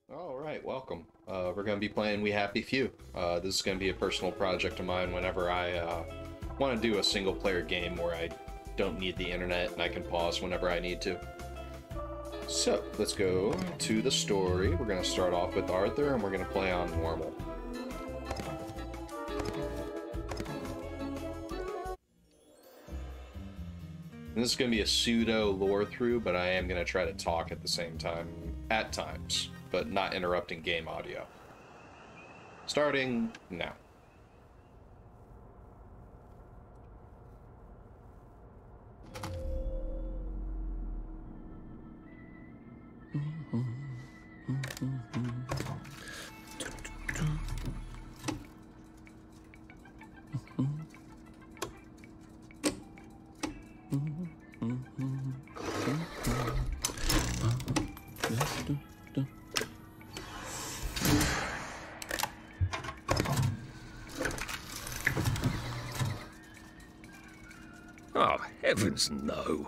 Alright, welcome. We're going to be playing We Happy Few. This is going to be a personal project of mine whenever I want to do a single-player game where I don't need the internet and I can pause whenever I need to. So, let's go to the story. We're going to start off with Arthur and we're going to play on normal. And this is going to be a pseudo lore through, but I am going to try to talk at the same time, at times, but not interrupting game audio. Starting now. Oh, heavens no.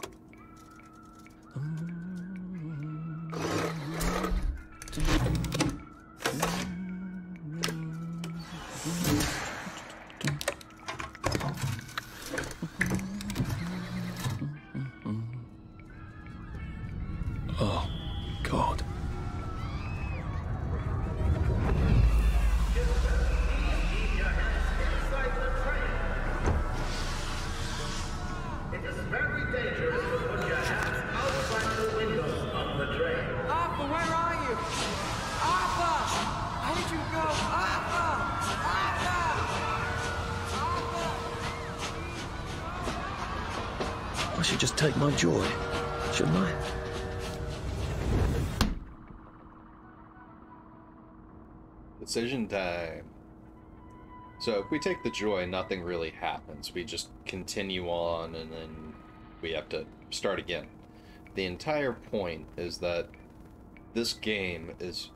Oh, God. I should just take my joy, shouldn't I? Decision time. So if we take the joy, nothing really happens. We just continue on and then we have to start again. The entire point is that this game is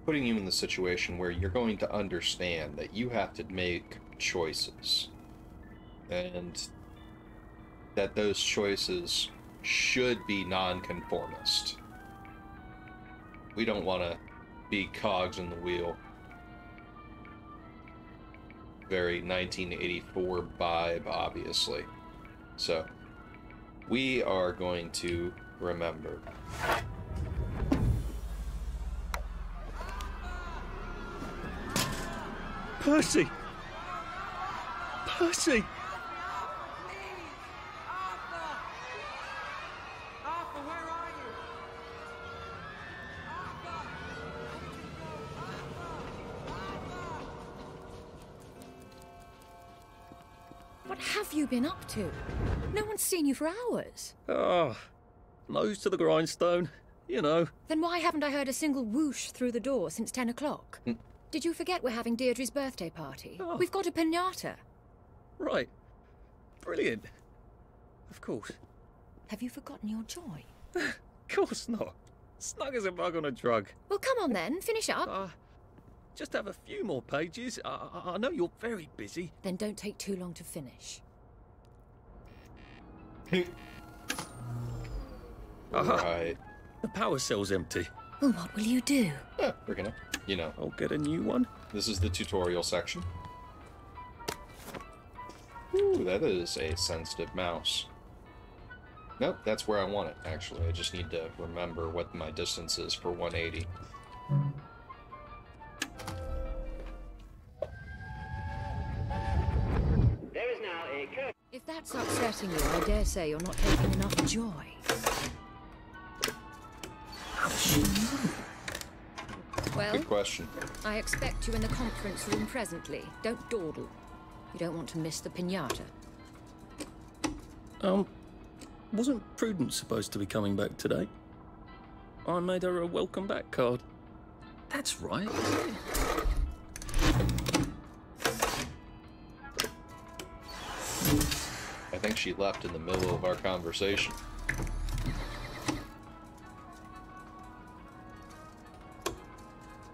putting you in the situation where you're going to understand that you have to make choices. And that those choices should be nonconformist. We don't want to be cogs in the wheel. Very 1984 vibe, obviously. So, we are going to remember. Percy! Percy! What have you been up to? No one's seen you for hours. Oh, nose to the grindstone, you know. Then why haven't I heard a single whoosh through the door since 10 o'clock? Did you forget we're having Deirdre's birthday party? Oh. We've got a piñata. Right. Brilliant. Of course. Have you forgotten your joy? Of course not. Snug as a bug on a drug. Well, come on then, finish up. Just have a few more pages. I know you're very busy. Then don't take too long to finish. Right. The power cell's empty. Well, what will you do? We're gonna, you know. I'll get a new one. This is the tutorial section. Ooh, that is a sensitive mouse. Nope, that's where I want it, actually. I just need to remember what my distance is for 180. There is now a curtain. If that's upsetting you, I dare say you're not taking enough joy. How does she know? Well, Good question. I expect you in the conference room presently. Don't dawdle. You don't want to miss the piñata. Wasn't Prudence supposed to be coming back today? I made her a welcome back card. That's right, isn't it? I think she left in the middle of our conversation.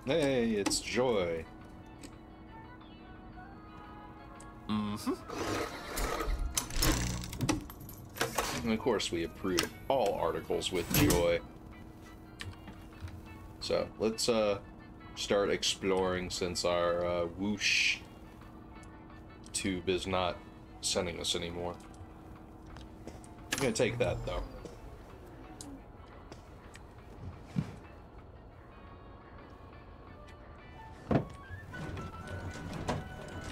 Hey, it's Joy. Mm-hmm. And of course we approve all articles with joy. So let's start exploring since our whoosh tube is not sending us anymore. I'm gonna take that though.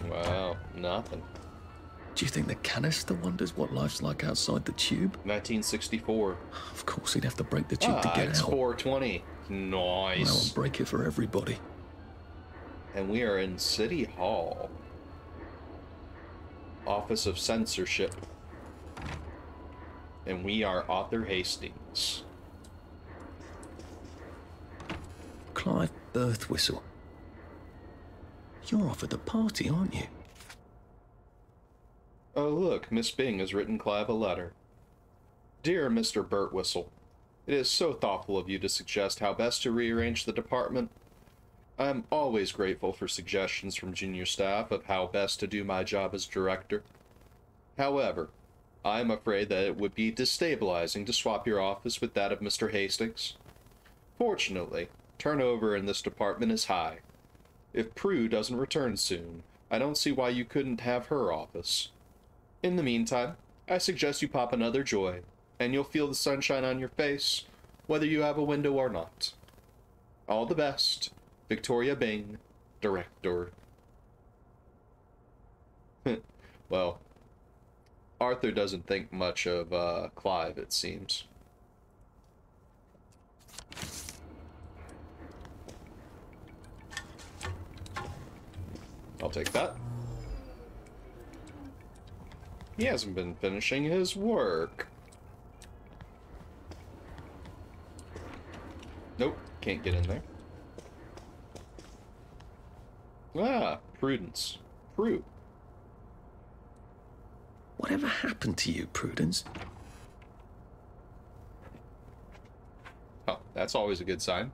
Wow, nothing. Do you think the canister wonders what life's like outside the tube? 1964. Of course, he'd have to break the tube to get it's out. 420. Nice. Well, I'll break it for everybody. And we are in City Hall. Office of Censorship. And we are Arthur Hastings. Clive Birthwhistle. You're off at the party, aren't you? Oh look, Miss Bing has written Clive a letter. Dear Mr. Birtwhistle, it is so thoughtful of you to suggest how best to rearrange the department. I am always grateful for suggestions from junior staff of how best to do my job as director. However, I am afraid that it would be destabilizing to swap your office with that of Mr. Hastings. Fortunately, turnover in this department is high. If Prue doesn't return soon, I don't see why you couldn't have her office. In the meantime, I suggest you pop another joy, and you'll feel the sunshine on your face, whether you have a window or not. All the best, Victoria Bing, Director. Well, Arthur doesn't think much of Clive, it seems. I'll take that. He hasn't been finishing his work. Nope, can't get in there. Ah, Prudence. Prue. Whatever happened to you, Prudence? Oh, that's always a good sign.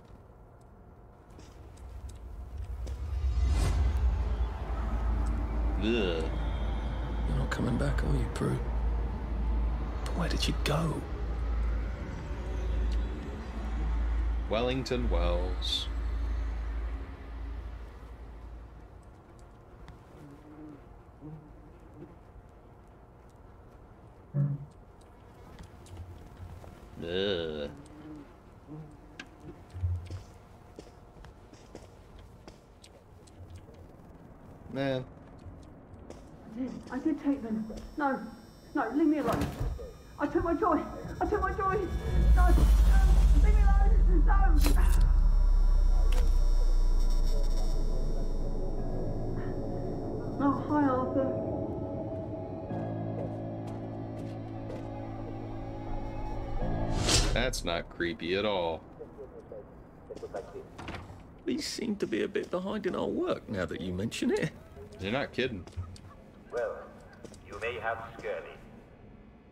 Ugh. You're not coming back, are you, Prue? But where did you go? Wellington Wells. Ugh. Man. I did take them. No, leave me alone. I took my joy. No, leave me alone. No. Oh, hi, Arthur. That's not creepy at all. We seem to be a bit behind in our work now that you mention it. You're not kidding. Well, you may have scurvy.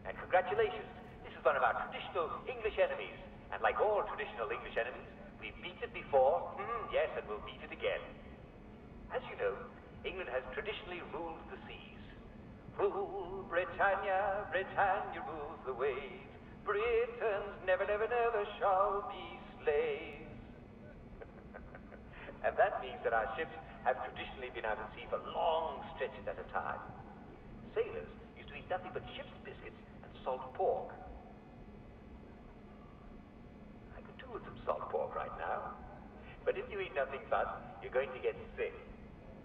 And congratulations, this is one of our traditional English enemies. And like all traditional English enemies, we've beaten before, yes, and we'll beat it again. As you know, England has traditionally ruled the seas. Rule, Britannia, Britannia rules the waves. Britons never, never, never shall be slaves. And that means that our ships have traditionally been out at sea for long stretches at a time. Sailors used to eat nothing but ship's biscuits and salt pork. I could do with some salt pork right now. But if you eat nothing but, you're going to get sick.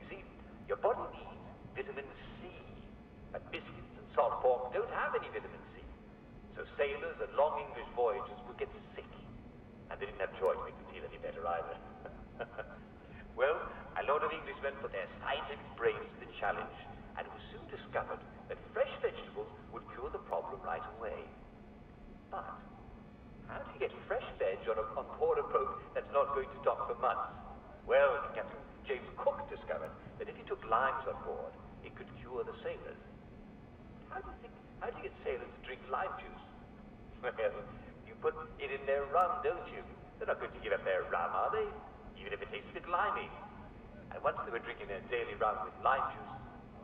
You see, your body needs vitamin C. But biscuits and salt pork don't have any vitamin C. So sailors and long English voyagers would get sick. And they didn't have joy to make them feel any better either. Well, a lot of Englishmen put their scientific brains to the challenge, and it was soon discovered that fresh vegetables would cure the problem right away. But how do you get fresh veg on board a boat that's not going to dock for months? Well, Captain James Cook discovered that if you took limes on board, it could cure the sailors. How do you get sailors to drink lime juice? Well, you put it in their rum, don't you? They're not going to give up their rum, are they? Even if it tastes a bit limey. And once they were drinking their daily rum with lime juice,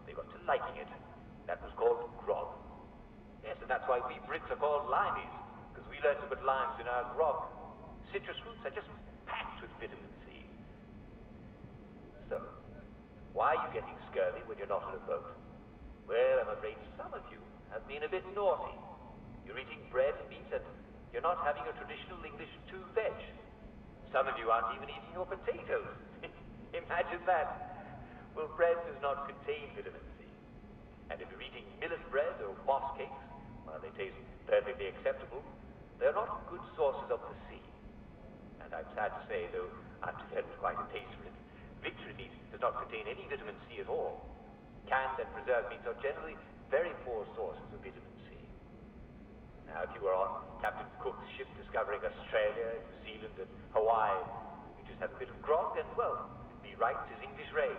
they got to liking it. That was called grog. Yes, and that's why we Brits are called limeys, because we learned to put limes in our grog. Citrus fruits are just packed with vitamin C. So, why are you getting scurvy when you're not on a boat? Well, I'm afraid some of you have been a bit naughty. You're eating bread and meat, and you're not having a traditional English 2-veg. Some of you aren't even eating your potatoes. Imagine that. Well, bread does not contain vitamin C. And if you're eating millet bread or moss cakes, while they taste perfectly acceptable, they're not good sources of the sea. And I'm sad to say, though I've developed quite a taste for it, victory meat does not contain any vitamin C at all. Canned and preserved meats are generally very poor sources of vitamin C. Now, if you were on Captain Cook's ship discovering Australia, New Zealand, and Hawaii, you just have a bit of grog and, well, you'd be right as English rain.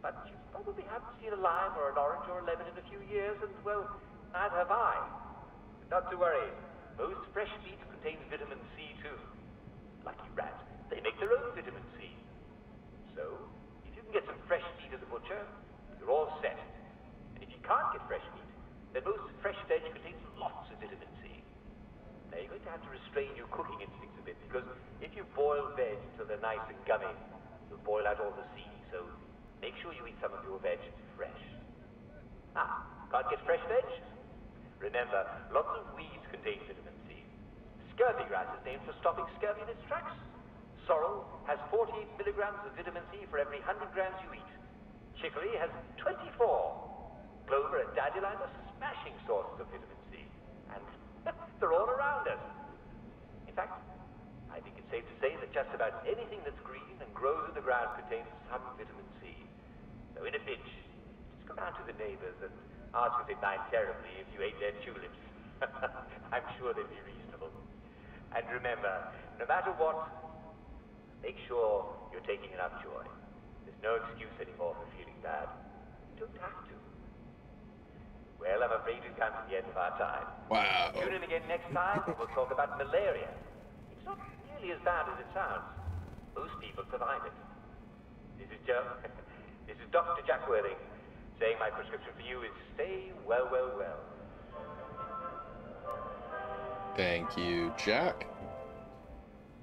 But you probably haven't seen a lime or an orange or a lemon in a few years, and, well, neither have I. But not to worry. Most fresh meat contains vitamin C, too. Lucky rats, they make their own vitamin C. So, if you can get some fresh meat at the butcher, you're all set. And if you can't get fresh meat, then most fresh veg contains lots of vitamin C. Now, you're going to have to restrain your cooking instincts a bit, because if you boil veg until they're nice and gummy, you'll boil out all the C, so make sure you eat some of your veg fresh. Ah, can't get fresh veg? Remember, lots of weeds contain vitamin C. Scurvy grass is named for stopping scurvy in its tracks. Sorrel has 48 milligrams of vitamin C for every 100 grams you eat. Chicory has 24. Clover and dandelion are smashing sources of vitamin C. And they're all around us. In fact, I think it's safe to say that just about anything that's green and grows in the ground contains some vitamin C. So in a pinch, just go down to the neighbors and ask if they'd mind terribly if you ate their tulips. I'm sure they'd be reasonable. And remember, no matter what, make sure you're taking enough joy. There's no excuse anymore for feeling bad. You don't have to. Well, I'm afraid we've come to the end of our time. Wow. Tune in again next time and we'll talk about malaria. It's not nearly as bad as it sounds. Most people survive it. This is Dr. Jack Worthing saying my prescription for you is stay well, well, well. Thank you, Jack.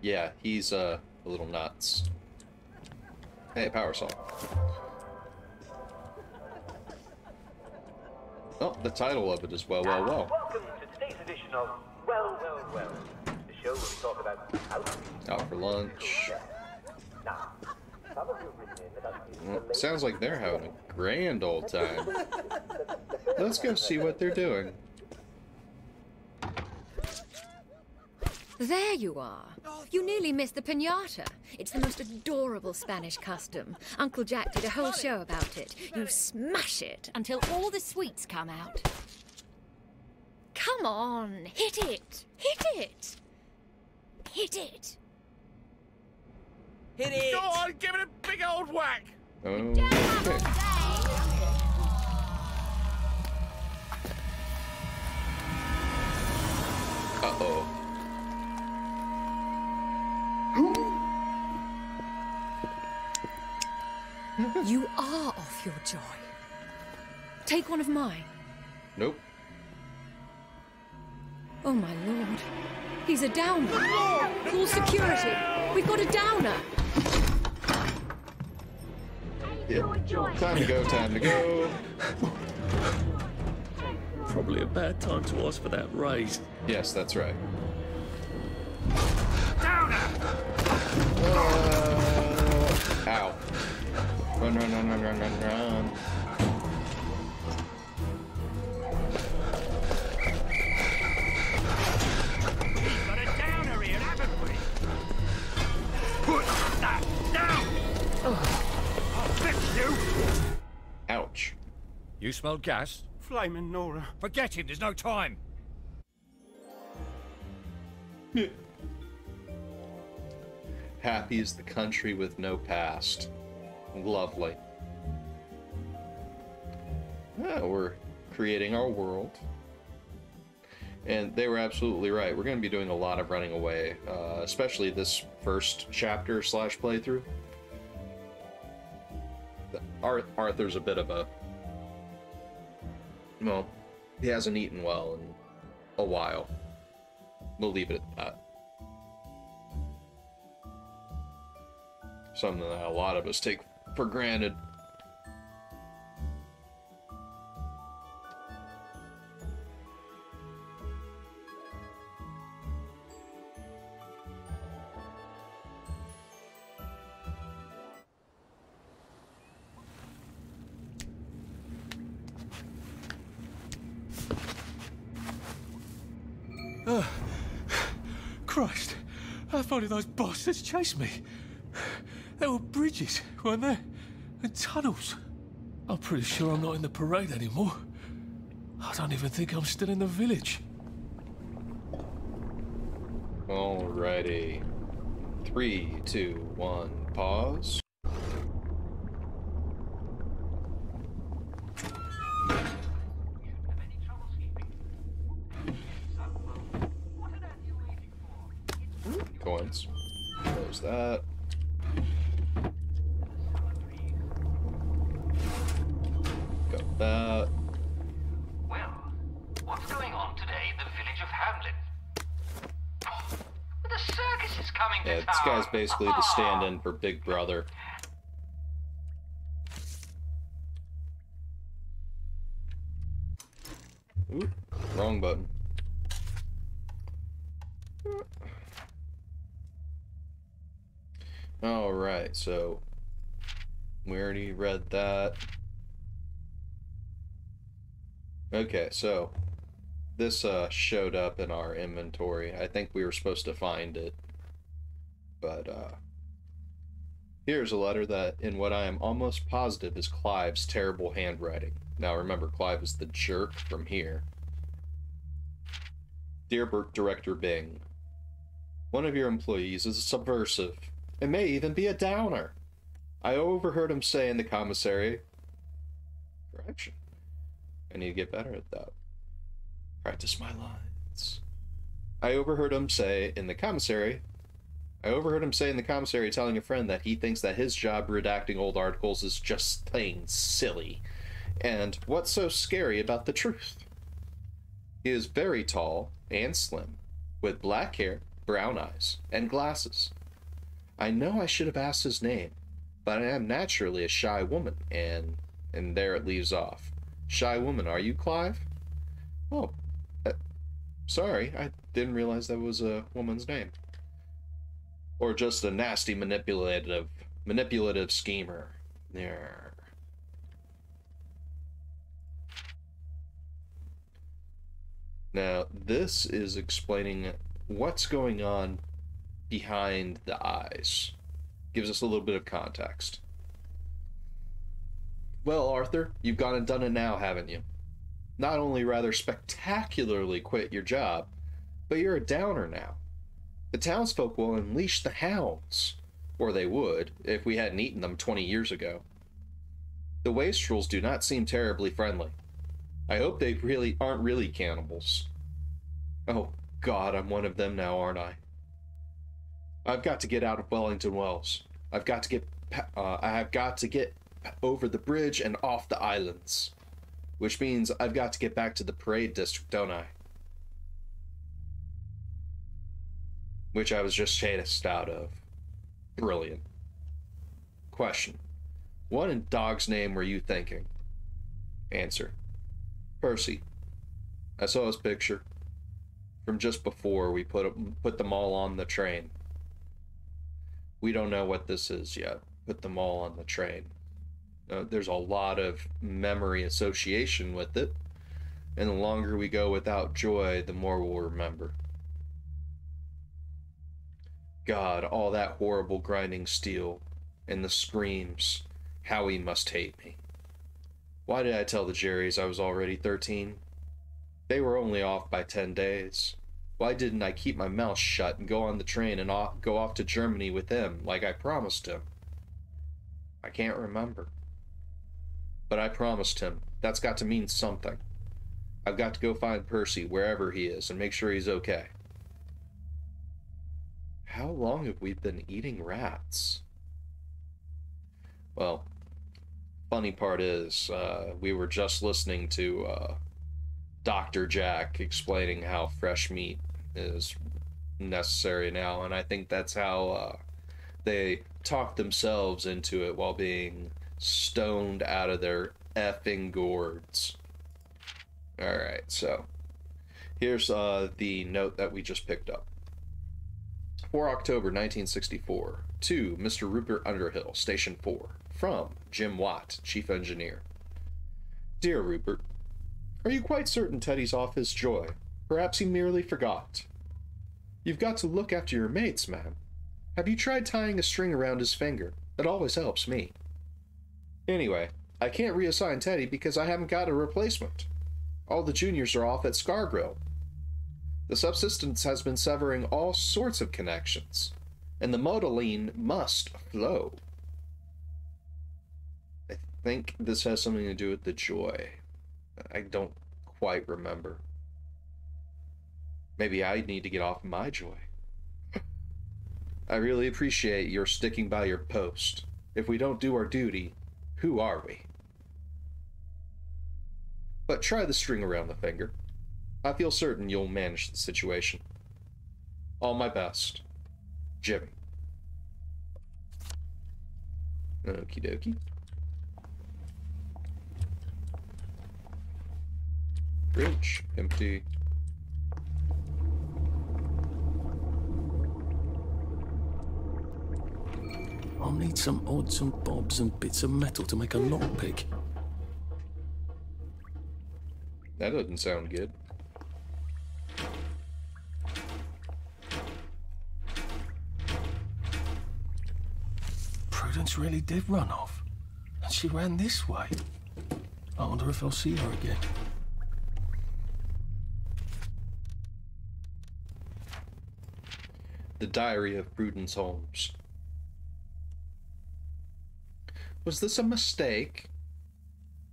Yeah, he's a little nuts. Hey, power saw. Oh, the title of it is Well, Well, Well. Welcome to today's edition of Well, Well, Well, the show where we talk about how to be Out for lunch. Now, some of you have written in about the Sounds like they're having a grand old time. Let's go see what they're doing. There you are. You nearly missed the piñata. It's the most adorable Spanish custom. Uncle Jack did a whole show about it. You smash it until all the sweets come out. Come on, hit it! Hit it! Hit it! Hit it! Go on, give it a big old whack! Okay. Uh-oh. You are off your joy. Take one of mine. Nope. Oh, my lord. He's a downer. Call security. We've got a downer. Yeah. Time to go, time to go. Probably a bad time to ask for that raise. Yes, that's right. Ow. Run, run, run, run, run, run, run. We've got a downer here, haven't we? Put that down! I'll fix you! Ouch. You smelled gas? Flaming Nora. Forget him, there's no time. Happy is the country with no past. Lovely. Yeah, we're creating our world. And they were absolutely right. We're going to be doing a lot of running away, especially this first chapter / playthrough. Arthur's a bit of a... Well, he hasn't eaten well in a while. We'll leave it at that. Something that a lot of us take for granted. Christ, how far did those bastards chase me? There were bridges, weren't there? And tunnels. I'm pretty sure I'm not in the parade anymore. I don't even think I'm still in the village. Alrighty. 3, 2, 1, pause. Coins. Close that. Got that. Well, what's going on today in the village of Hamlet? The circus is coming to Yeah, town. this guy's basically the stand-in for Big Brother. Ooh, wrong button. Alright, so we already read that. Okay, so this showed up in our inventory. I think we were supposed to find it. But here's a letter that, in what I am almost positive is Clive's terrible handwriting. Now remember, Clive is the jerk from here. Dear Director Bing, one of your employees is a subversive. It may even be a downer. I overheard him say in the commissary... Correction. I need to get better at that. Practice my lines. I overheard him say in the commissary telling a friend that he thinks that his job redacting old articles is just plain silly. And what's so scary about the truth? He is very tall and slim, with black hair, brown eyes, and glasses. I know I should have asked his name, but I am naturally a shy woman, and there it leaves off. Shy woman, are you, Clive? Oh, sorry, I didn't realize that was a woman's name. Or just a nasty manipulative schemer. There. Now, this is explaining what's going on behind the eyes. Gives us a little bit of context. Well, Arthur, you've gone and done it now, haven't you? Not only rather spectacularly quit your job, but you're a downer now. The townsfolk will unleash the hounds, or they would, if we hadn't eaten them 20 years ago. The wastrels do not seem terribly friendly. I hope they aren't really cannibals. Oh, God, I'm one of them now, aren't I? I've got to get out of Wellington Wells. I have got to get over the bridge and off the islands. Which means I've got to get back to the parade district, don't I? Which I was just chased out of. Brilliant. Question. What in dog's name were you thinking? Answer. Percy. I saw his picture. From just before we put them all on the train. We don't know what this is yet. Put them all on the train. There's a lot of memory association with it. And the longer we go without Joy, the more we'll remember. God, all that horrible grinding steel. And the screams. How he must hate me. Why did I tell the Jerrys I was already 13? They were only off by 10 days. Why didn't I keep my mouth shut and go on the train and go off to Germany with him, like I promised him? I can't remember. But I promised him. That's got to mean something. I've got to go find Percy, wherever he is, and make sure he's okay. How long have we been eating rats? Well, funny part is, we were just listening to Dr. Jack explaining how fresh meat is necessary now, and I think that's how they talk themselves into it while being stoned out of their effing gourds. Alright, so here's the note that we just picked up. 4 October 1964, to Mr. Rupert Underhill, Station 4, from Jim Watt, Chief Engineer. Dear Rupert, are you quite certain Teddy's off his joy? Perhaps he merely forgot. You've got to look after your mates, man. Have you tried tying a string around his finger? That always helps me. Anyway, I can't reassign Teddy because I haven't got a replacement. All the juniors are off at Scargrill. The subsistence has been severing all sorts of connections, and the modeling must flow. I think this has something to do with the joy. I don't quite remember. Maybe I need to get off my joy. I really appreciate your sticking by your post. If we don't do our duty, who are we? But try the string around the finger. I feel certain you'll manage the situation. All my best, Jimmy. Okie dokie. Bridge, empty. I'll need some odds and bobs and bits of metal to make a lockpick. That doesn't sound good. Prudence really did run off. And she ran this way. I wonder if I'll see her again. The Diary of Prudence Holmes. Was this a mistake?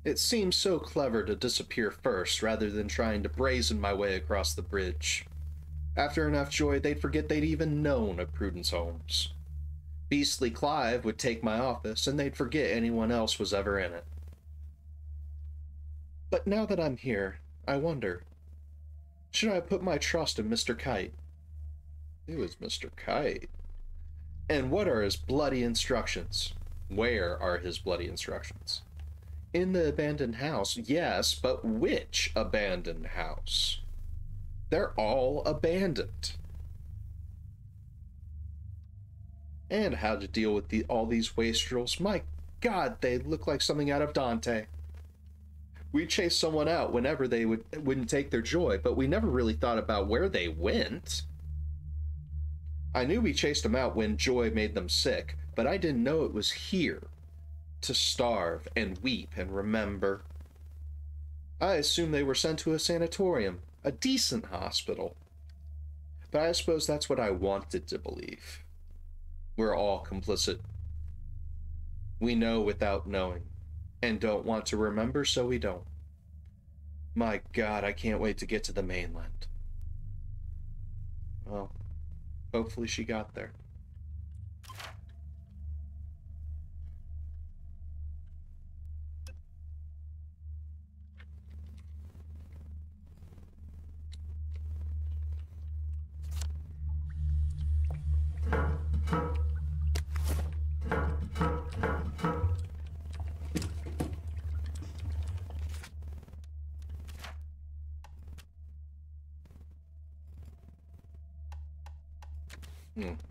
It seems so clever to disappear first, rather than trying to brazen my way across the bridge. After enough joy, they'd forget they'd even known of Prudence Holmes. Beastly Clive would take my office, and they'd forget anyone else was ever in it. But now that I'm here, I wonder, should I put my trust in Mr. Kite? Who is Mr. Kite? And what are his bloody instructions? Where are his bloody instructions? In the abandoned house, yes, but which abandoned house? They're all abandoned. And how to deal with all these wastrels. My God, they look like something out of Dante. We chased someone out whenever they wouldn't take their joy, but we never really thought about where they went. I knew we chased them out when joy made them sick, but I didn't know it was here. To starve and weep and remember. I assumed they were sent to a sanatorium, a decent hospital. But I suppose that's what I wanted to believe. We're all complicit. We know without knowing, and don't want to remember, so we don't. My God, I can't wait to get to the mainland. Well, hopefully she got there.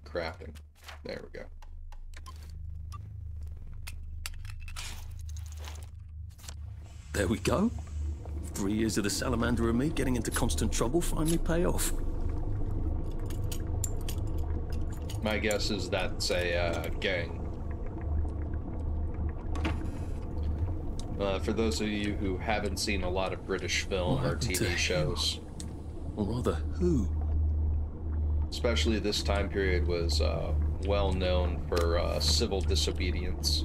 Crafting. There we go. There we go. 3 years of the salamander and me getting into constant trouble finally pay off. My guess is that's a gang. For those of you who haven't seen a lot of British film or TV shows, or rather, who? Especially this time period was well known for civil disobedience.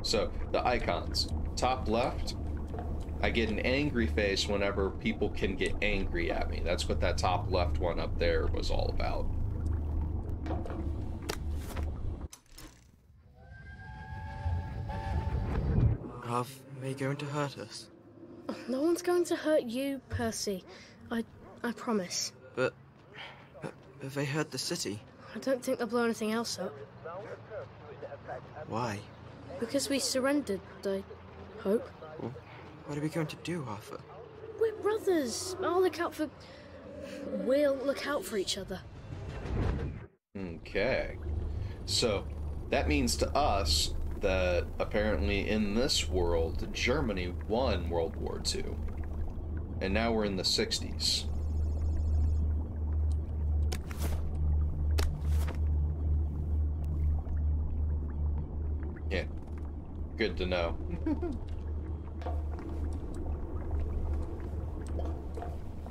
So, the icons. Top left, I get an angry face whenever people can get angry at me. That's what that top left one up there was all about. Are they going to hurt us? No one's going to hurt you, Percy. I promise. But have they heard the city? I don't think they'll blow anything else up. Why? Because we surrendered, I hope. Well, what are we going to do, Arthur? We're brothers. We'll look out for each other. Okay. So, that means to us that apparently in this world, Germany won World War II. And now we're in the 60s. Yeah. Good to know.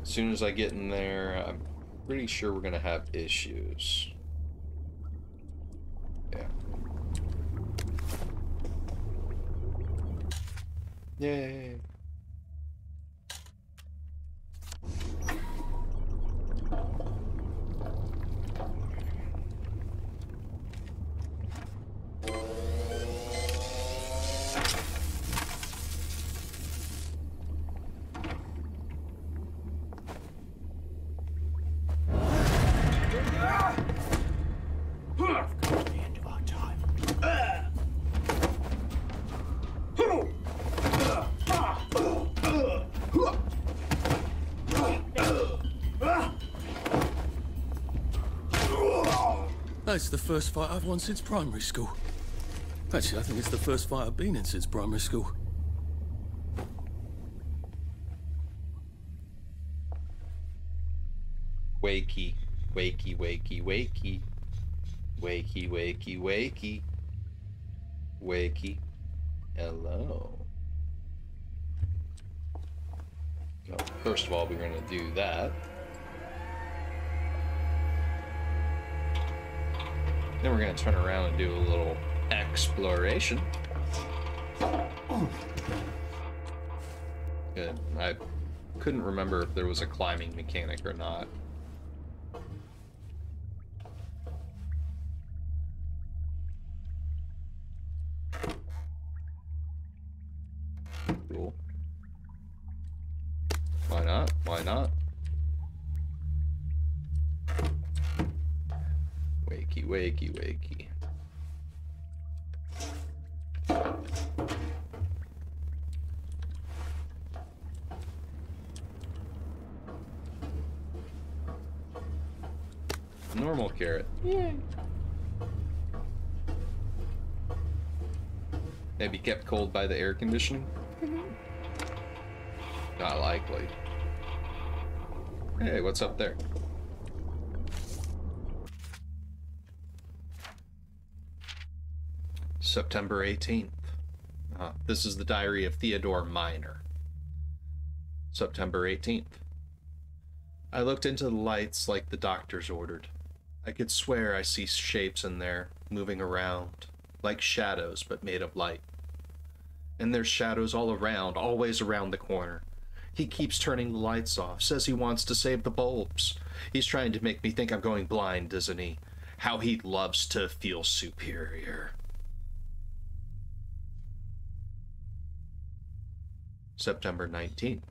As soon as I get in there, I'm pretty sure we're gonna have issues. Yeah. Yay. That's the first fight I've won since primary school. Actually, I think it's the first fight I've been in since primary school. Wakey, wakey, wakey, wakey. Wakey, wakey, wakey. Wakey. Hello. So, first of all, we're going to do that. Then we're going to turn around and do a little exploration. Good. I couldn't remember if there was a climbing mechanic or not. Cool. Why not? Why not? Wakey, wakey, wakey. Normal carrot. Yay. Maybe kept cold by the air conditioning? Not likely. Hey, what's up there? September 18th. This is the diary of Theodore Miner. September 18th. I looked into the lights like the doctors ordered. I could swear I see shapes in there, moving around, like shadows but made of light. And there's shadows all around, always around the corner. He keeps turning the lights off, says he wants to save the bulbs. He's trying to make me think I'm going blind, isn't he? How he loves to feel superior. September 19th.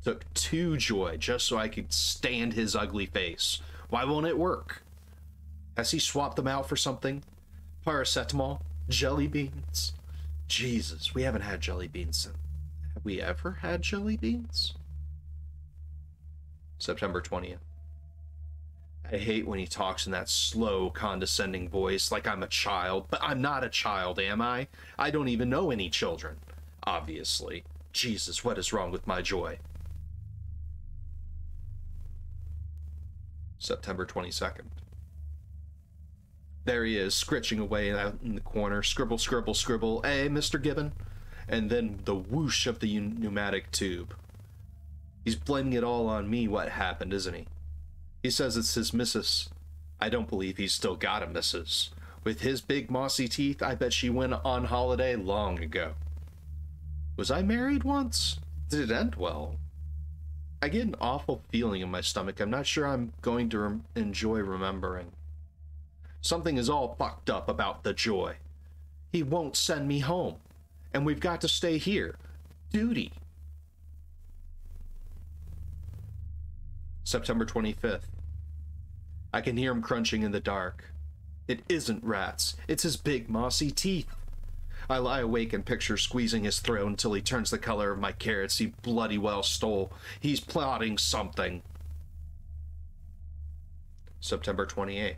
Took 2 joy just so I could stand his ugly face. Why won't it work? Has he swapped them out for something? Paracetamol? Jelly beans? Jesus, we haven't had jelly beans since. Have we ever had jelly beans? September 20th. I hate when he talks in that slow, condescending voice like I'm a child, but I'm not a child, am I? I don't even know any children. Obviously. Jesus, what is wrong with my joy? September 22nd. There he is, scritching away out in the corner. Scribble, scribble, scribble. Hey, Mr. Gibbon. And then the whoosh of the pneumatic tube. He's blaming it all on me, what happened, isn't he? He says it's his missus. I don't believe he's still got a missus. With his big mossy teeth, I bet she went on holiday long ago. Was I married once? Did it end well? I get an awful feeling in my stomach. I'm not sure I'm going to enjoy remembering. Something is all fucked up about the joy. He won't send me home. And we've got to stay here. Duty. September 25th. I can hear him crunching in the dark. It isn't rats. It's his big, mossy teeth. I lie awake and picture squeezing his throat until he turns the color of my carrots he bloody well stole. He's plotting something. September 28th.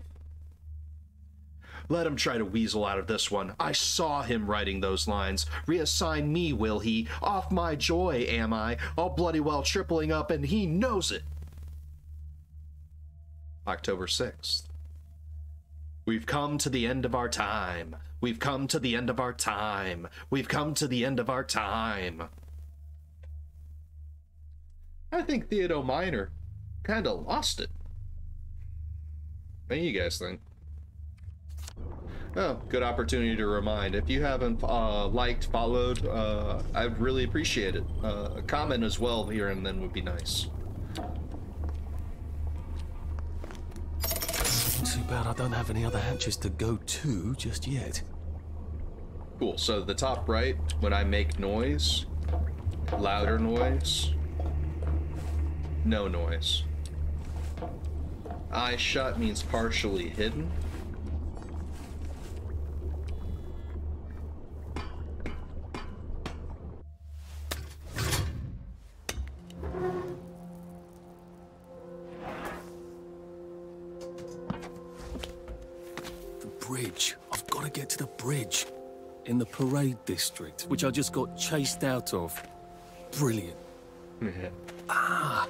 Let him try to weasel out of this one. I saw him writing those lines. Reassign me, will he? Off my joy, am I? All bloody well tripling up, and he knows it. October 6th. We've come to the end of our time. We've come to the end of our time. We've come to the end of our time. I think Theodore Minor kind of lost it. What do you guys think? Oh, good opportunity to remind. If you haven't liked, followed, I'd really appreciate it. A comment as well here and then would be nice. Too bad I don't have any other hatches to go to just yet. Cool, so the top right, when I make noise, louder noise, no noise. Eye shut means partially hidden. Bridge. I've got to get to the bridge. In the parade district, which I just got chased out of. Brilliant. Ah,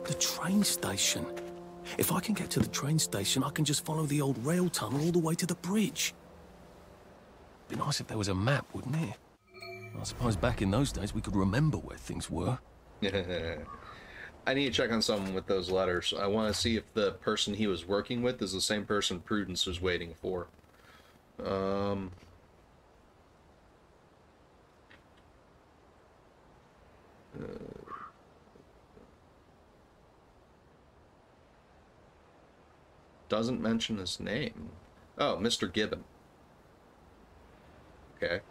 the train station. If I can get to the train station, I can just follow the old rail tunnel all the way to the bridge. Be nice if there was a map, wouldn't it? I suppose back in those days we could remember where things were. I need to check on something with those letters. I want to see if the person he was working with is the same person Prudence was waiting for. Doesn't mention his name. Oh, Mr. Gibbon. Okay.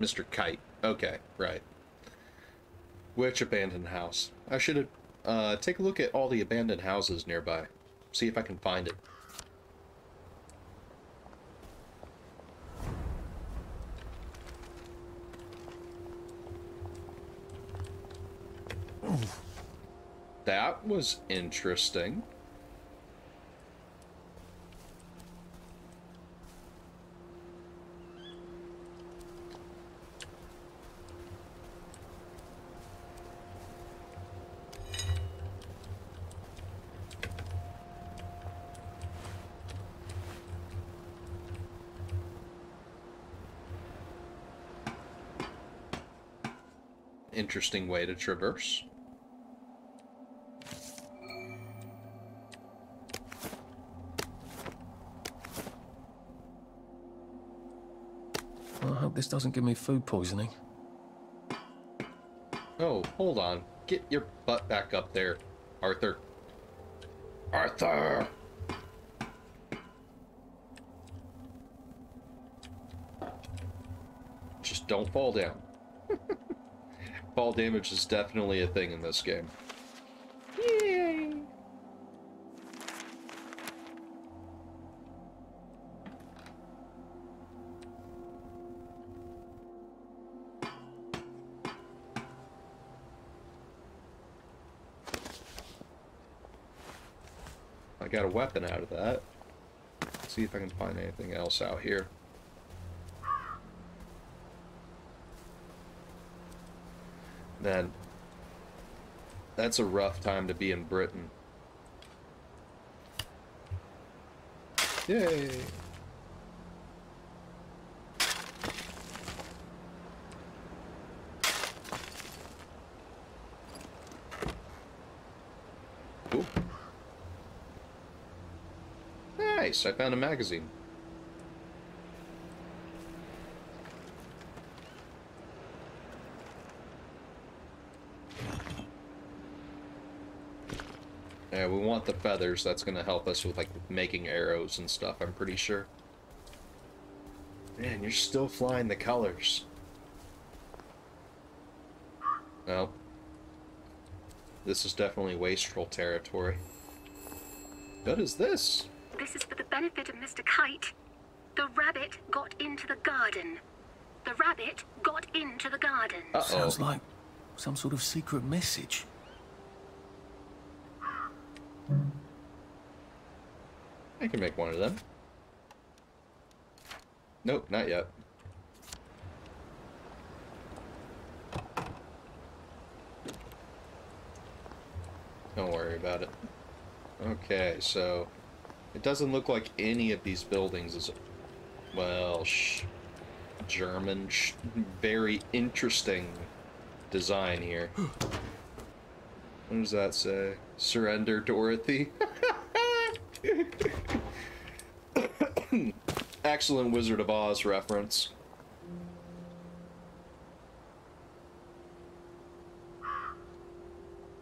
Mr. Kite. Okay, right. Which abandoned house? I should take a look at all the abandoned houses nearby. See if I can find it. That was interesting. Interesting way to traverse. I hope this doesn't give me food poisoning. Oh, hold on. Get your butt back up there, Arthur. Arthur! Just don't fall down. Fall damage is definitely a thing in this game. Yay! I got a weapon out of that. Let's see if I can find anything else out here. Man, that's a rough time to be in Britain. Yay! Cool. Nice, I found a magazine. Yeah, we want the feathers. That's gonna help us with, like, making arrows and stuff, I'm pretty sure. Man, you're still flying the colors. Well, this is definitely wastrel territory. What is this? This is for the benefit of Mr. Kite. The rabbit got into the garden. The rabbit got into the garden. Uh-oh. Sounds like some sort of secret message. I can make one of them. Nope, not yet. Don't worry about it. Okay, so it doesn't look like any of these buildings is, well, German. Very interesting design here. What does that say? Surrender, Dorothy. Excellent Wizard of Oz reference.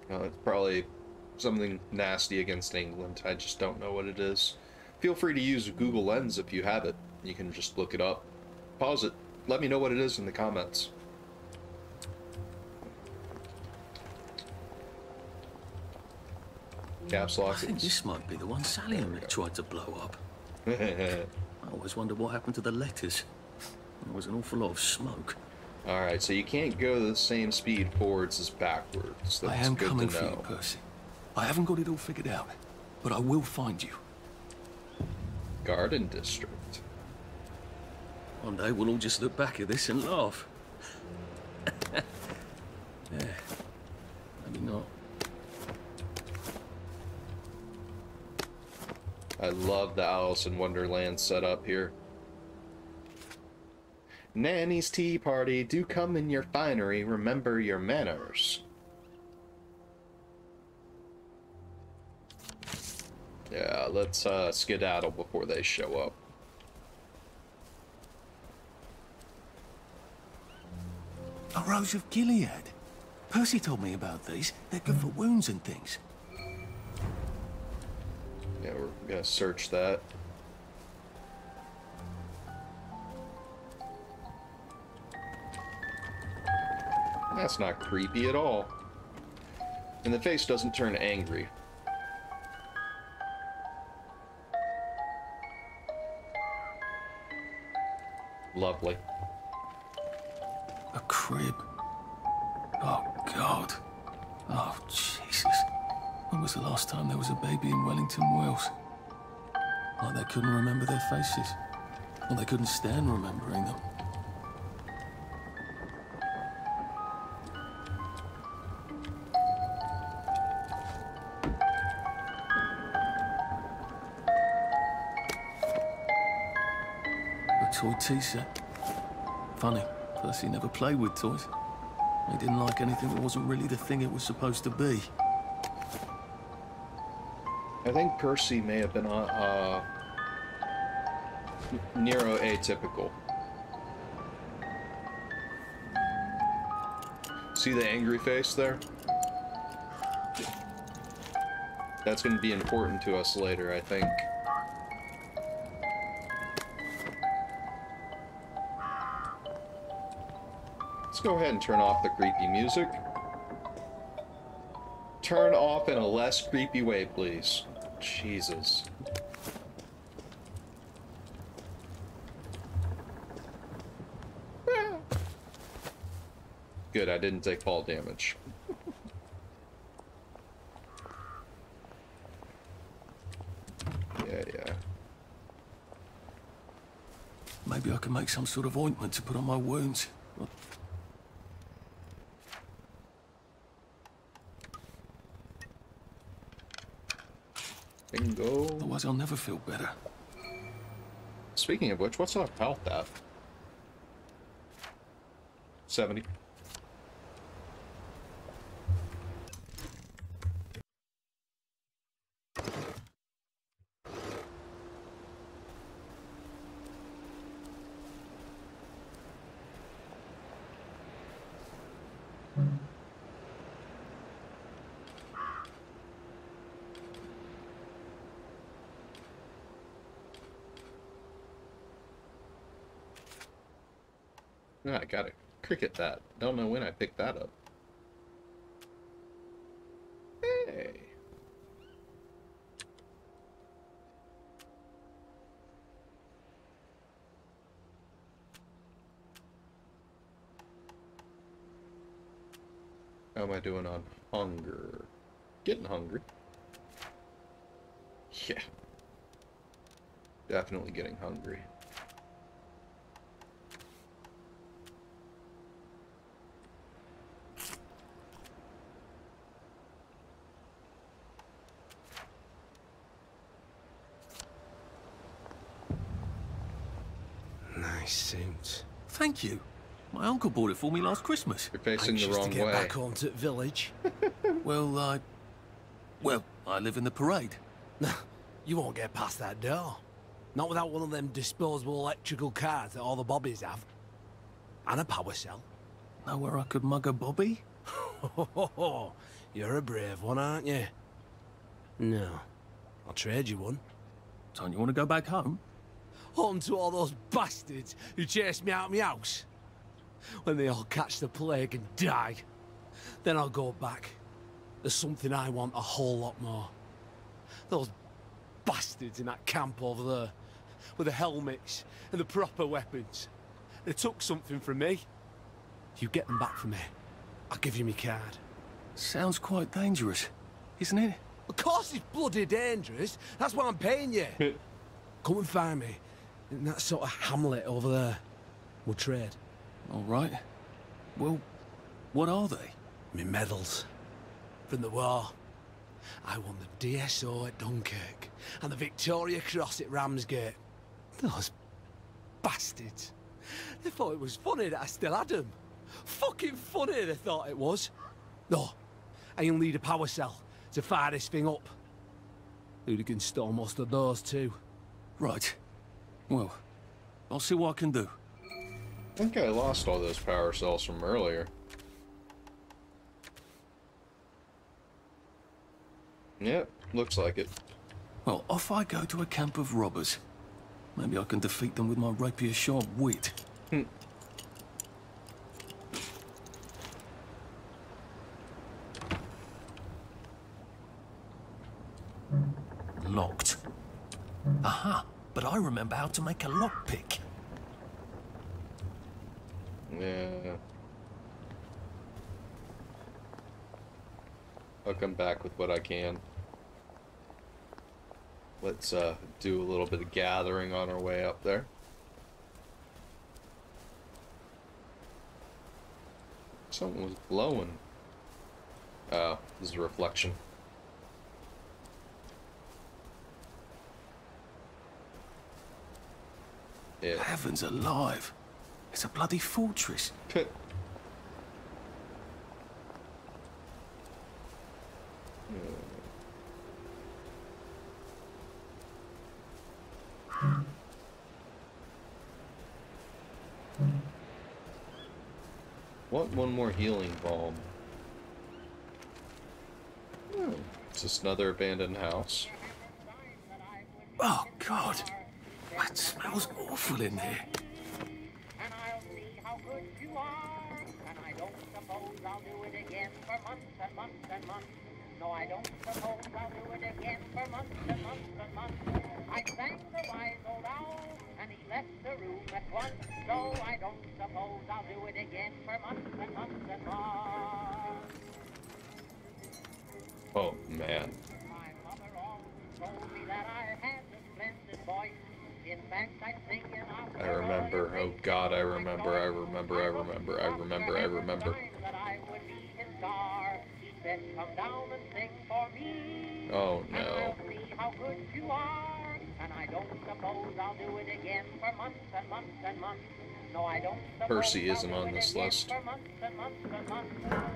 It's probably something nasty against England. I just don't know what it is. Feel free to use Google Lens if you have it. You can just look it up. Pause it. Let me know what it is in the comments. Caps lock. I think this might be the one Sally and Mick tried to blow up. I always wondered what happened to the letters. There was an awful lot of smoke. Alright, so you can't go the same speed forwards as backwards. That's I am good coming to for know. you, Percy. I haven't got it all figured out, but I will find you. Garden District. One day we'll all just look back at this and laugh. Yeah, maybe not. I love the Alice in Wonderland setup here. Nanny's tea party, do come in your finery, remember your manners. Yeah, let's skedaddle before they show up. A Rose of Gilead. Percy told me about these. They're good for wounds and things. Yeah, we're gonna search that. That's not creepy at all. And the face doesn't turn angry. Lovely. A crib. Oh, God. Oh, Jesus. When was the last time there was a baby in Wellington, Wales? Like they couldn't remember their faces. Or they couldn't stand remembering them. A toy tea set. Funny, Percy never played with toys. He didn't like anything that wasn't really the thing it was supposed to be. I think Percy may have been neuroatypical. See the angry face there? That's going to be important to us later, I think. Let's go ahead and turn off the creepy music. Turn off in a less creepy way, please. Jesus. Good, I didn't take fall damage. Yeah. Maybe I can make some sort of ointment to put on my wounds. Bingo. Otherwise I'll never feel better. Speaking of which, what's our health at? 70. I gotta cricket that. Don't know when I picked that up. Hey. How am I doing on hunger? Getting hungry. Yeah. Definitely getting hungry. Nice suit. Thank you. My uncle bought it for me last Christmas. You're facing the Anxious wrong to get way. back home to the village. Well, I live in the parade. You won't get past that door. Not without one of them disposable electrical cars that all the bobbies have. And a power cell. Know where I could mug a bobby? You're a brave one, aren't you? No. I'll trade you one. Don't you want to go back home? Home to all those bastards who chased me out of my house. When they all catch the plague and die, then I'll go back. There's something I want a whole lot more. Those bastards in that camp over there, with the helmets and the proper weapons. They took something from me. You get them back from me, I'll give you my card. Sounds quite dangerous, isn't it? Of course it's bloody dangerous. That's why I'm paying you. Come and find me in that sort of hamlet over there. We'll trade. All right. Well, what are they? Me medals. From the war. I won the DSO at Dunkirk and the Victoria Cross at Ramsgate. Those bastards. They thought it was funny that I still had them. Fucking funny they thought it was. No, and you'll need a power cell to fire this thing up. Hooligans stole most of those too. Right. Well, I'll see what I can do. I think I lost all those power cells from earlier. Yep, looks like it. Well, off I go to a camp of robbers. Maybe I can defeat them with my rapier-sharp wit. Locked. Aha! But I remember how to make a lockpick. Yeah. I'll come back with what I can. Let's do a little bit of gathering on our way up there. Something was glowing. Oh, this is a reflection. Yeah. Heavens alive. It's a bloody fortress. Want one more healing balm. Oh, it's just another abandoned house. Oh, God. That smells awful in here. And I'll see how good you are. And I don't suppose I'll do it again for months and months and months. No, I don't suppose I'll do it again for months and months and months. I sang the wise old owl, and he left the room at once. So I don't suppose I'll do it again for months and months and months. Oh, man. My mother always told me that I had a splendid voice. In fact, I sing enough. I remember. Oh, God, I remember. I remember. I remember. I remember. I remember. That I would be his star. He said, come down and sing for me. Oh, And no. I'll see how good you are. And I don't suppose I'll do it again for months and months and months. No, I don't suppose Percy I'll isn't do on it this again list. For months and months and months.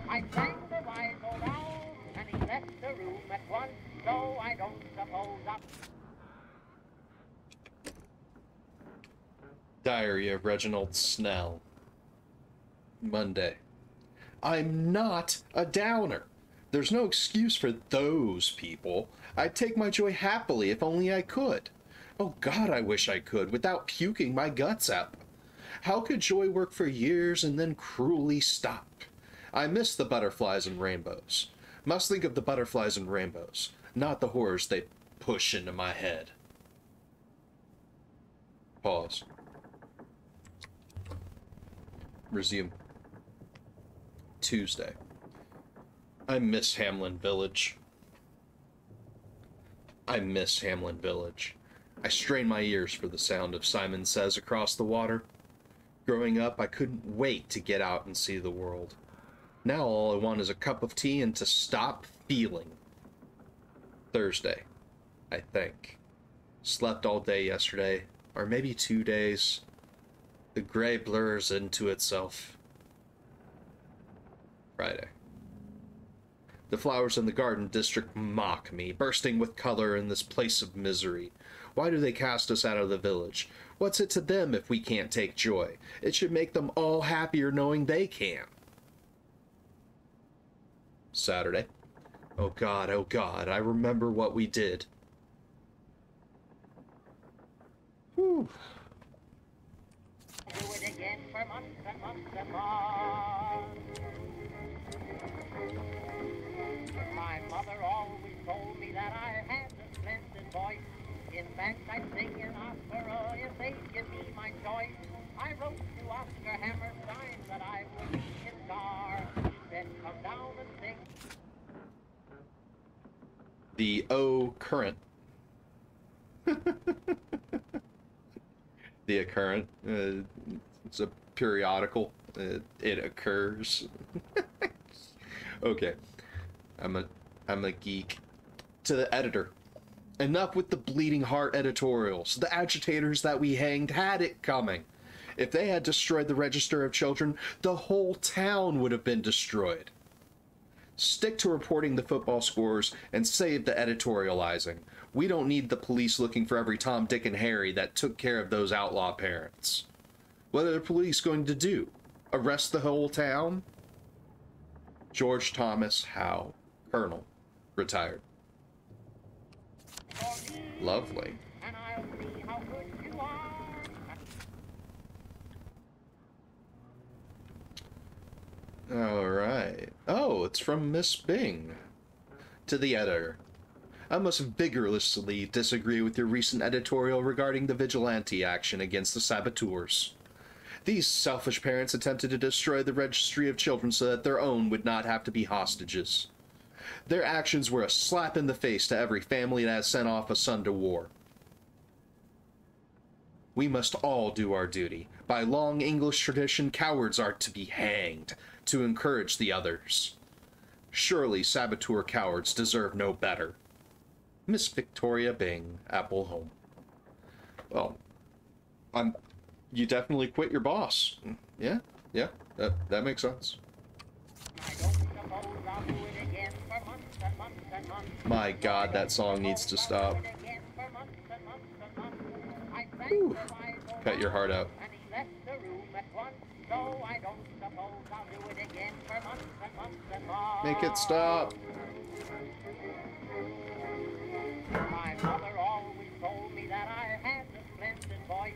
I sang the wise old owl, and he left the room at once. So I don't suppose I'll... Diary of Reginald Snell. Monday. I'm not a downer. There's no excuse for those people. I'd take my joy happily if only I could. Oh God, I wish I could, without puking my guts out. How could joy work for years and then cruelly stop? I miss the butterflies and rainbows. Must think of the butterflies and rainbows, not the horrors they push into my head. Pause. Resume. Tuesday. I miss Hamlin Village. I miss Hamlin Village. I strain my ears for the sound of Simon Says across the water. Growing up, I couldn't wait to get out and see the world. Now all I want is a cup of tea and to stop feeling. Thursday, I think. Slept all day yesterday, or maybe 2 days. The gray blurs into itself. Friday. The flowers in the garden district mock me, bursting with color in this place of misery. Why do they cast us out of the village? What's it to them if we can't take joy? It should make them all happier knowing they can. Saturday. Oh God, I remember what we did. Whew. Do it again for months and months and months. My mother always told me that I had a splendid voice. In fact, I sing in opera if they give me my choice. I wrote to Oscar Hammerstein that I would be his star. He said, come down and sing. The O current. The occurrent. It's a periodical. It occurs. Okay. I'm a geek. To the editor. Enough with the bleeding heart editorials. The agitators that we hanged had it coming. If they had destroyed the Register of Children, the whole town would have been destroyed. Stick to reporting the football scores and save the editorializing. We don't need the police looking for every Tom, Dick, and Harry that took care of those outlaw parents. What are the police going to do? Arrest the whole town? George Thomas Howe, Colonel, retired. Lovely. And I'll see how good you are. Alright. Oh, it's from Miss Bing. To the editor. I must vigorously disagree with your recent editorial regarding the vigilante action against the saboteurs. These selfish parents attempted to destroy the Registry of Children so that their own would not have to be hostages. Their actions were a slap in the face to every family that has sent off a son to war. We must all do our duty. By long English tradition, cowards are to be hanged, to encourage the others. Surely saboteur cowards deserve no better. Miss Victoria Bing, Apple Home. Well, you definitely quit your boss. Yeah, that makes sense. My God, that song needs to stop. Whew. Cut your heart out. Make it stop. My mother always told me that I had a splendid voice.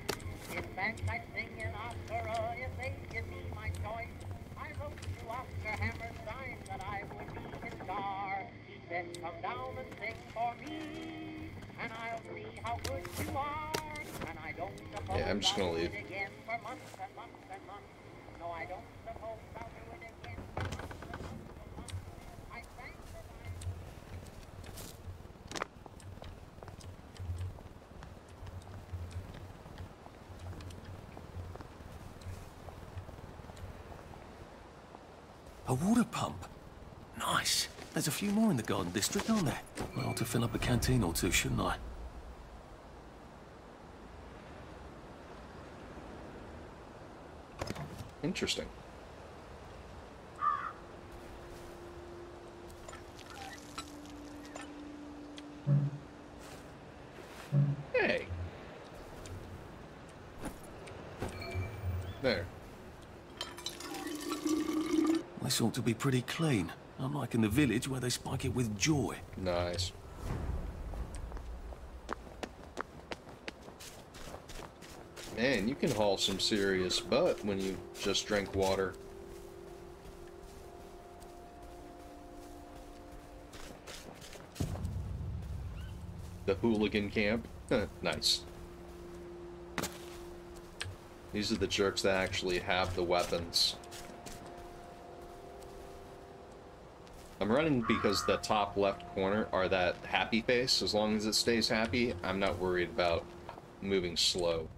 In fact, I sing in opera if they give me my choice. I wrote to Oscar Hammerstein that I would be his star. He said, come down and sing for me, and I'll see how good you are. And I don't suppose I'm just gonna leave. I'll do it again for months and months and months. No, I don't suppose I'll do it again for months and months and months. I thank for my... A water pump? Nice. There's a few more in the garden district, aren't there? I ought to fill up a canteen or two, shouldn't I? Interesting. Hey. There. This ought to be pretty clean, unlike in the village where they spike it with joy. Nice. Man, you can haul some serious butt when you just drink water. The hooligan camp. Nice. These are the jerks that actually have the weapons. I'm running because the top left corner are that happy face. As long as it stays happy, I'm not worried about moving slow.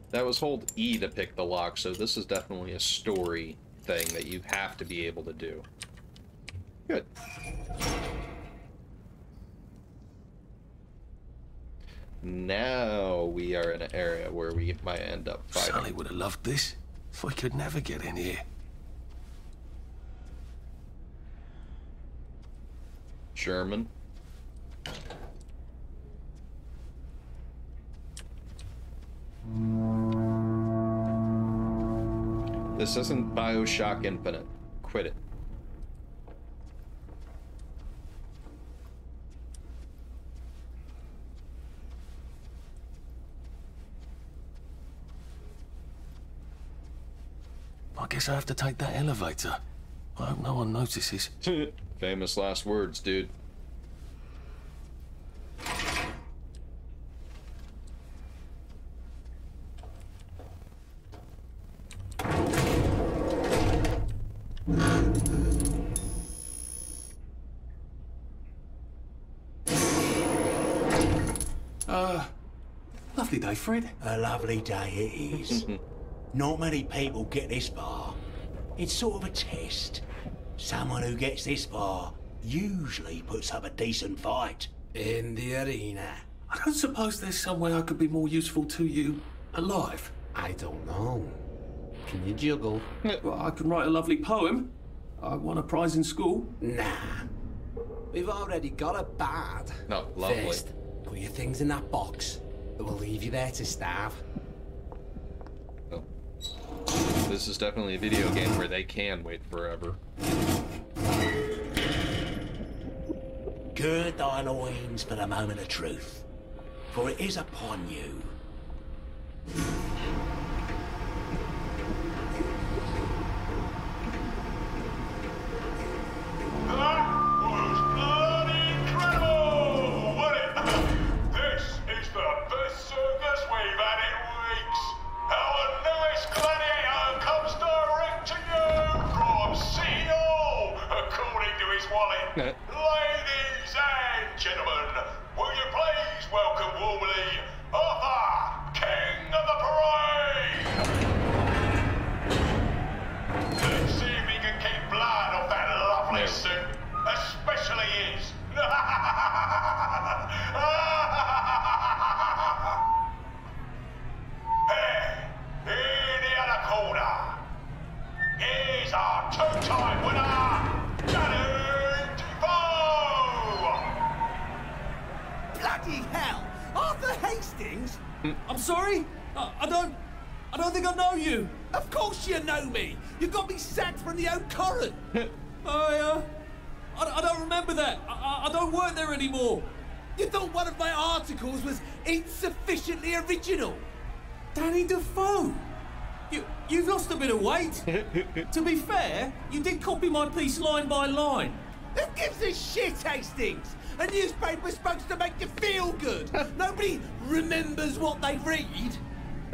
That was hold E to pick the lock, so this is definitely a story thing that you have to be able to do. Good. Now we are in an area where we might end up fighting. Sully would have loved this. If we could never get in here. German. This isn't BioShock Infinite. Quit it. I guess I have to take that elevator. I hope no one notices. Famous last words, dude. Lovely day, Fred. A lovely day it is. Not many people get this far. It's sort of a test. Someone who gets this far usually puts up a decent fight. In the arena. I don't suppose there's some way I could be more useful to you alive. I don't know. Can you juggle? Well, I can write a lovely poem. I won a prize in school. Nah. We've already got a bard. No, lovely. First, put your things in that box. It will leave you there to starve. Oh. This is definitely a video game where they can wait forever. Gird thy loins for the moment of truth, for it is upon you. Ladies and gentlemen, will you please welcome warmly Arthur, King of the Parade! Let's see if he can keep blood off that lovely suit, especially his. Hey, in the other corner is our two-time winner, Danny! Bloody hell! Arthur Hastings? I'm sorry? I don't think I know you. Of course you know me! You got me sacked from the Oak Current! I don't remember that. I don't work there anymore. You thought one of my articles was insufficiently original? Danny Defoe! You've lost a bit of weight. To be fair, you did copy my piece line by line. Who gives a shit, Hastings? A newspaper's supposed to make you feel good. Nobody remembers what they read.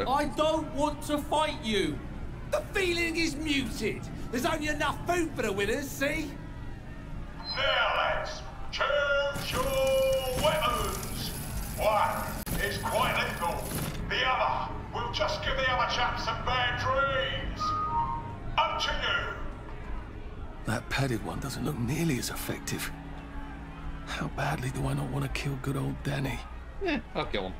I don't want to fight you. The feeling is muted. There's only enough food for the winners, see? Now, lads, choose your weapons. One is quite lethal. The other will just give the other chap some bad dreams. Up to you. That padded one doesn't look nearly as effective. How badly do I not want to kill good old Danny? I'll kill him.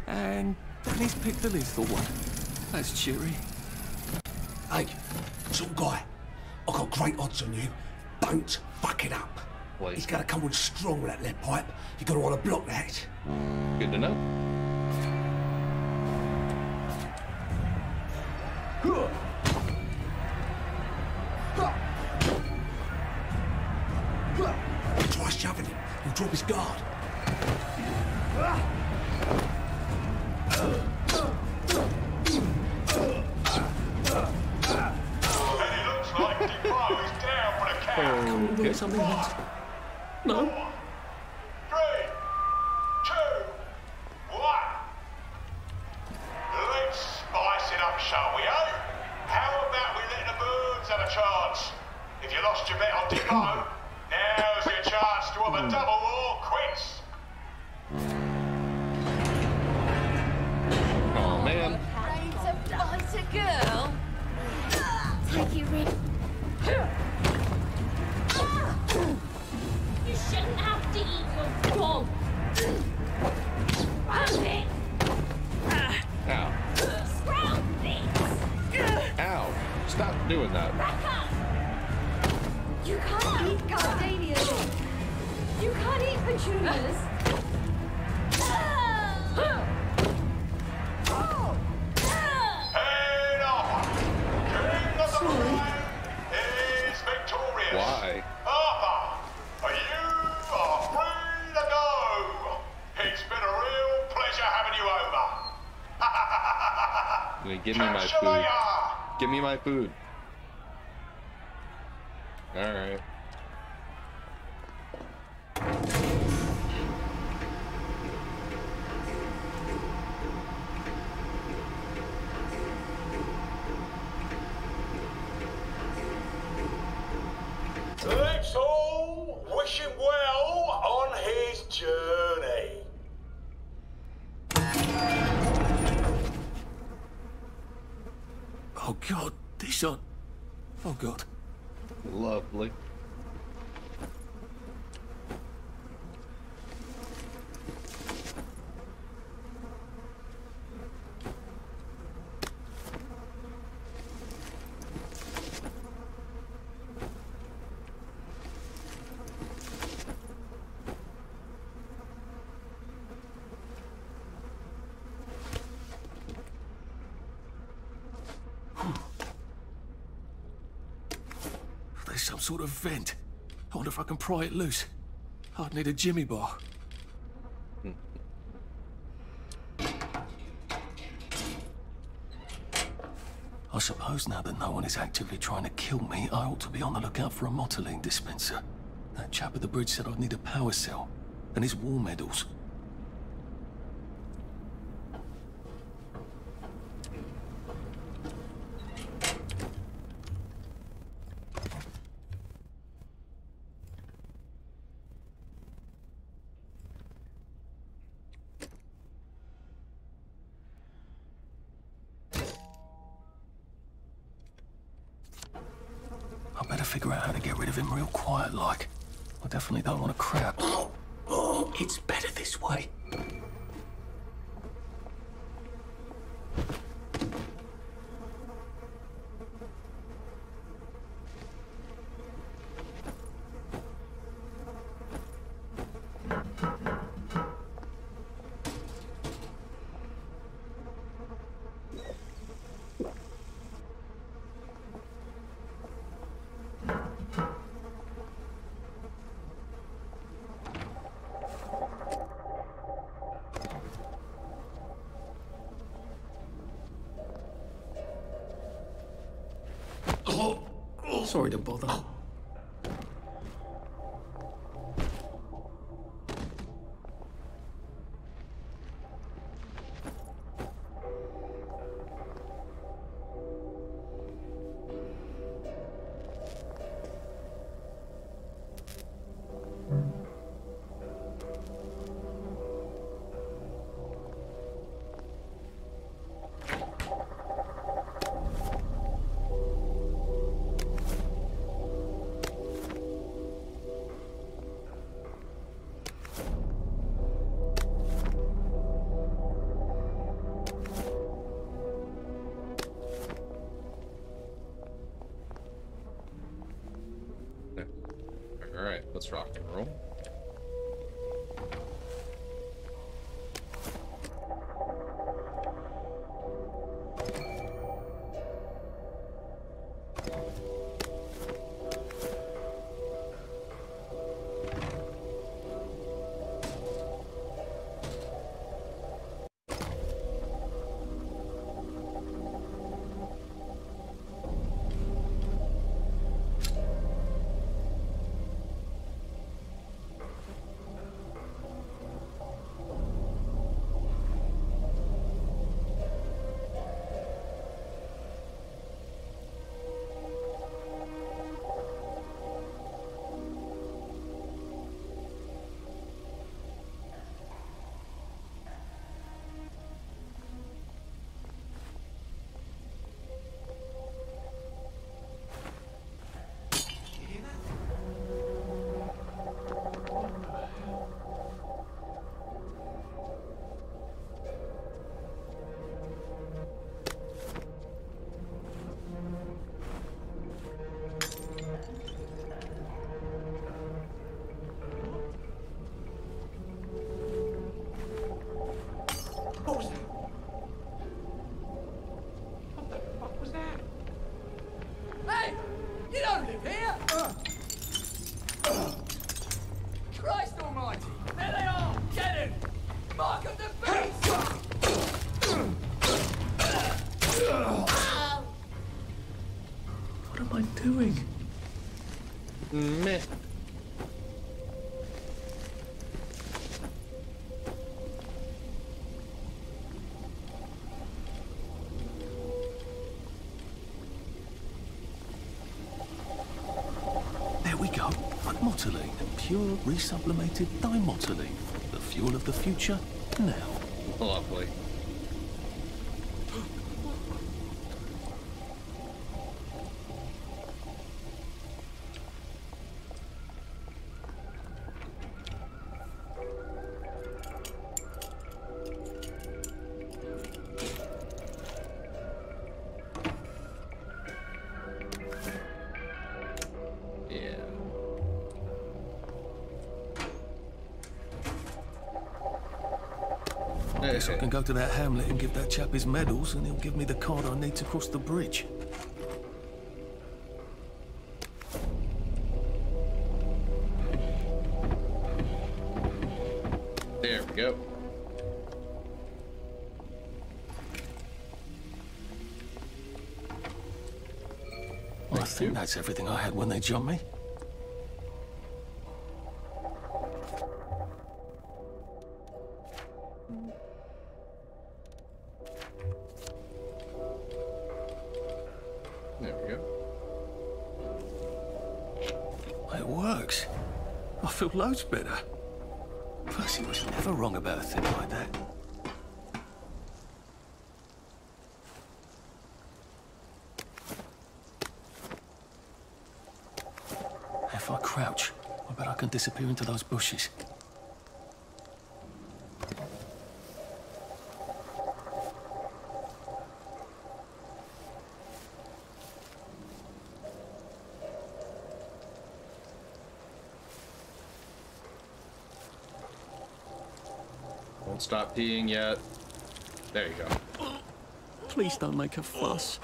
And Danny's picked the lethal one. That's cheery. Hey, some guy. I've got great odds on you. Don't fuck it up. Wait. He's got to come on strong with that lead pipe. You're going to want to block that. Good to know. guard. Can we get something else? No? 3, 2, 1. Let's spice it up, shall we, eh? How about we let the birds have a chance? If you lost your bet on Depot, now's your chance to have a double or quits. Oh man. To fight a girl? Take you, Rick. You shouldn't have to eat your dog. Scrounge it. Ow. Scrounge it. Ow. Stop doing that. Back up. You can't eat gardenias. You can't eat petunias. Head off! King of the Prime is victorious. Why? Arthur, you are free to go. It's been a real pleasure having you over. Give me my Catch you food. later. Give me my food. Alright. Let's all wish him well on his journey. Oh God, these aren't... Oh God. Lovely. There's some sort of vent. I wonder if I can pry it loose. I'd need a jimmy bar. I suppose now that no one is actively trying to kill me, I ought to be on the lookout for a motoline dispenser. That chap at the bridge said I'd need a power cell, and his war medals. I better figure out how to get rid of him real quiet like. I definitely don't want to crap. Oh, it's better this way. Sorry to bother. Alright, let's rock and roll. What am I doing? Meh. There we go. Motoline, pure resublimated dimotoline. The fuel of the future, now. Lovely. Guess I can go to that hamlet and give that chap his medals, and he'll give me the card I need to cross the bridge. There we go. I think that's everything I had when they jumped me. There we go. It works. I feel loads better. Percy was never wrong about a thing like that. If I crouch, I bet I can disappear into those bushes. Don't stop peeing yet. There you go. Please don't make a fuss.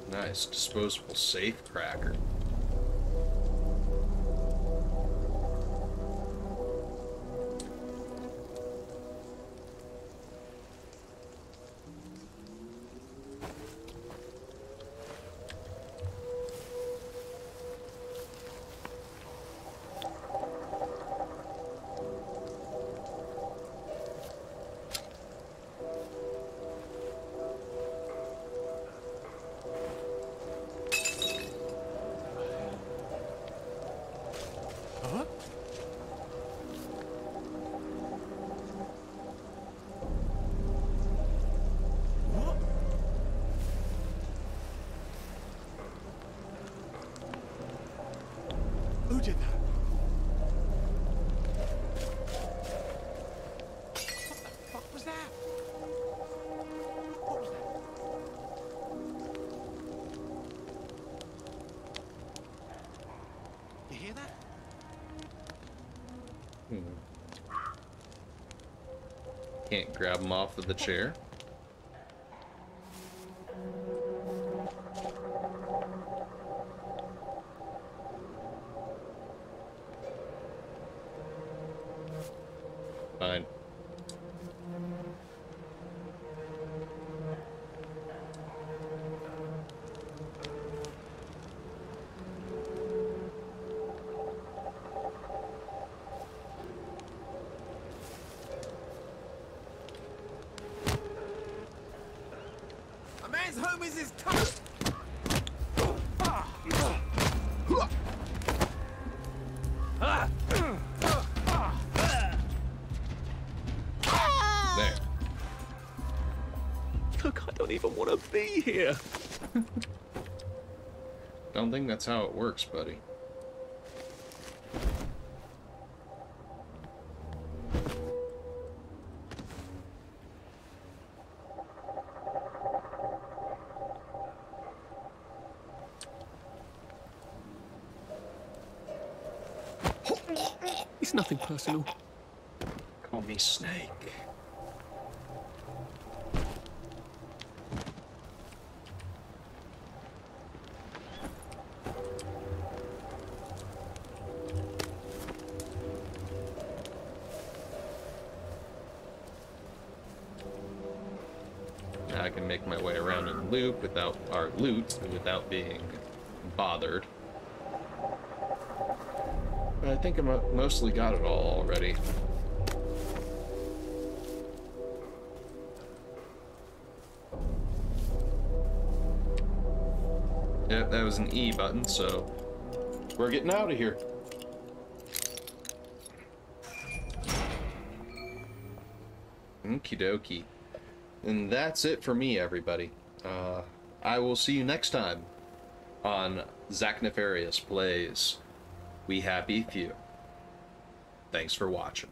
Nice disposable safe cracker. Who did that? What the fuck was that? What was that? You hear that? Can't grab him off of the chair. Fine. A man's home is his coast. There. Look, I don't even want to be here. Don't think that's how it works, buddy. It's nothing personal. Call me Snake. Now I can make my way around in loop without our loot without being bothered. But I think I mostly got it all already. Yep, that was an E button, so we're getting out of here. Okie dokie. And that's it for me, everybody. I will see you next time on Zach Nefarious Plays We Happy Few. Thanks for watching.